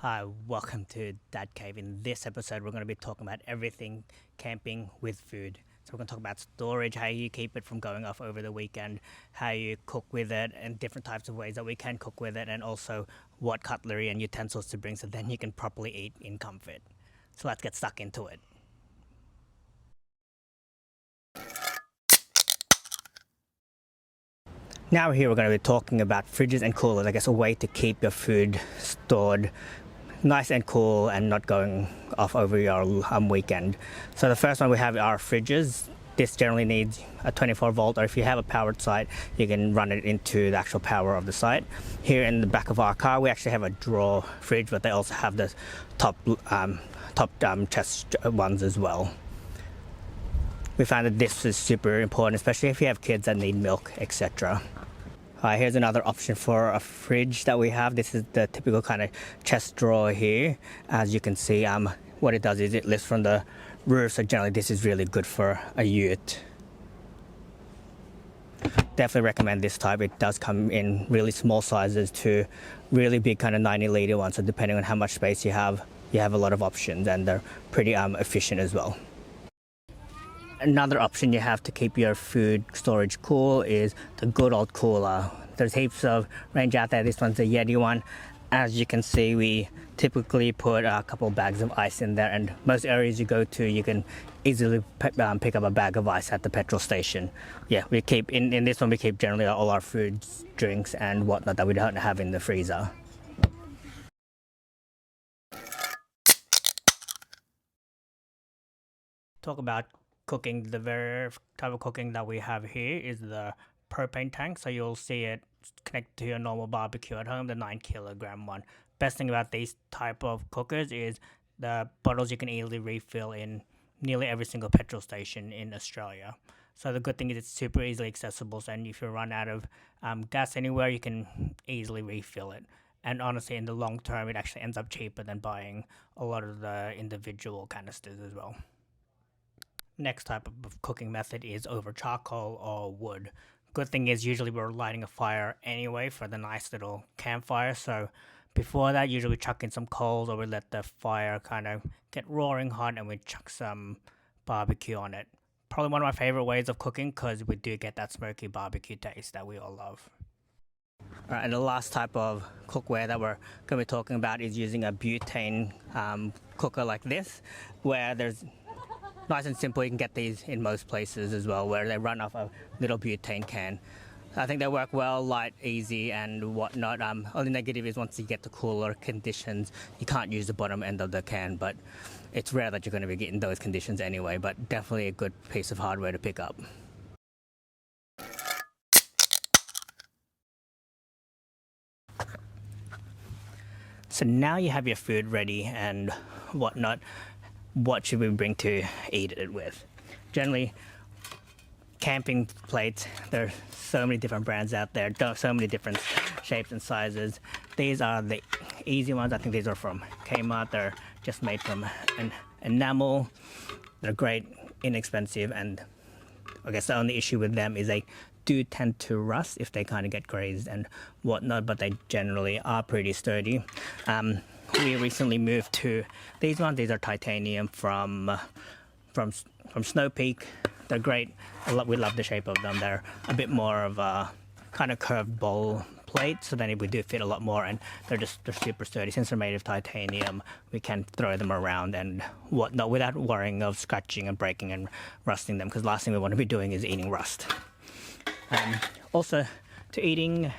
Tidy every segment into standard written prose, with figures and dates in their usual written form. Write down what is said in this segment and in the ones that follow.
Hi, welcome to Dad Cave. In this episode, we're going to be talking about everything camping with food. So we're going to talk about storage, how you keep it from going off over the weekend, how you cook with it, and different types of ways that we can cook with it, and also what cutlery and utensils to bring so then you can properly eat in comfort. So let's get stuck into it. Now here we're going to be talking about fridges and coolers, I guess a way to keep your food stored nice and cool and not going off over your weekend. So the first one we have our fridges. This generally needs a 24 volt, or if you have a powered site, you can run it into the actual power of the site. Here in the back of our car, we actually have a drawer fridge, but they also have the top chest ones as well. We found that this is super important, especially if you have kids that need milk, etc. Here's another option for a fridge that we have. This is the typical kind of chest drawer here. As you can see, what it does is it lifts from the roof, so generally this is really good for a ute. Definitely recommend this type. It does come in really small sizes to really big kind of 90-litre ones, so depending on how much space you have a lot of options, and they're pretty efficient as well. Another option you have to keep your food storage cool is the good old cooler. There's heaps of range out there. This one's a Yeti one. As you can see, we typically put a couple bags of ice in there, and most areas you go to, you can easily pick up a bag of ice at the petrol station. Yeah, we keep in this one, we keep generally all our foods, drinks and whatnot that we don't have in the freezer. Talk about cooking. The very type of cooking that we have here is the propane tank, so you'll see it connected to your normal barbecue at home, the 9 kilogram one. Best thing about these type of cookers is the bottles you can easily refill in nearly every single petrol station in Australia. So the good thing is it's super easily accessible, and if you run out of gas anywhere, you can easily refill it. And honestly, in the long term, it actually ends up cheaper than buying a lot of the individual canisters as well. Next type of cooking method is over charcoal or wood. Good thing is usually we're lighting a fire anyway for the nice little campfire, so before that usually we chuck in some coals, or we let the fire kind of get roaring hot and we chuck some barbecue on it. Probably one of my favorite ways of cooking because we do get that smoky barbecue taste that we all love. Alright, and the last type of cookware that we're going to be talking about is using a butane cooker like this, where there's nice and simple. You can get these in most places as well, where they run off a little butane can. I think they work well, light, easy and whatnot. Only negative is once you get to cooler conditions, you can't use the bottom end of the can, but it's rare that you're going to be getting those conditions anyway, but definitely a good piece of hardware to pick up. So now you have your food ready and whatnot. What should we bring to eat it with? Generally, camping plates, there are so many different brands out there, so many different shapes and sizes. These are the easy ones. I think these are from Kmart. They're just made from an enamel. They're great, inexpensive, and I guess the only issue with them is they do tend to rust if they kind of get grazed and whatnot, but they generally are pretty sturdy. We recently moved to these ones. These are titanium from Snow Peak. They're great. We love the shape of them. They're a bit more of a kind of curved bowl plate, so then we do fit a lot more, and they're super sturdy. Since they're made of titanium, we can throw them around and whatnot without worrying of scratching and breaking and rusting them, because last thing we want to be doing is eating rust. Also, to eating,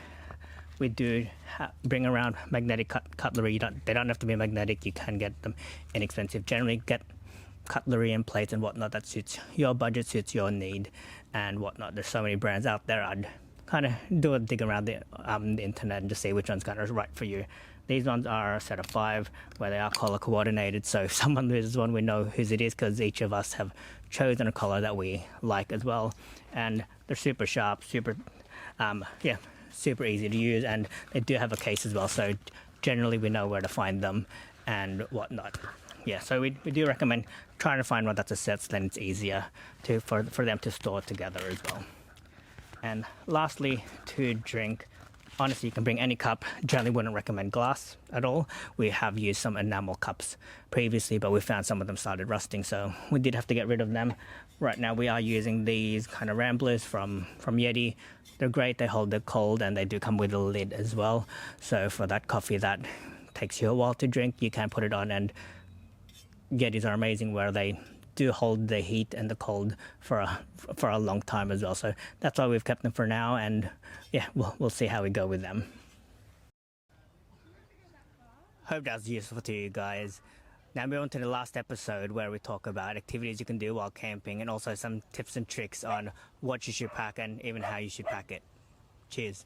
we do bring around magnetic cutlery. They don't have to be magnetic. You can get them inexpensive. Generally, get cutlery and plates and whatnot that suits your budget, suits your need, and whatnot. There's so many brands out there. I'd kind of do a dig around the internet and just see which one's kind of right for you. These ones are a set of 5, where they are color coordinated. So if someone loses one, we know whose it is, because each of us have chosen a color that we like as well. And they're super sharp, super easy to use, and they do have a case as well, so generally we know where to find them and whatnot. Yeah, so we do recommend trying to find one that's a set, so then it's easier for them to store together as well. And lastly, to drink, honestly, you can bring any cup. Generally wouldn't recommend glass at all. We have used some enamel cups previously, but we found some of them started rusting, so we did have to get rid of them. Right now we are using these kind of ramblers from Yeti. They're great, they hold the cold, and they do come with a lid as well. So for that coffee that takes you a while to drink, you can put it on, and Yetis are amazing where they do hold the heat and the cold for a long time as well. So that's why we've kept them for now, and yeah, we'll see how we go with them. Hope that was useful to you guys. Now move on to the last episode where we talk about activities you can do while camping, and also some tips and tricks on what you should pack and even how you should pack it. Cheers.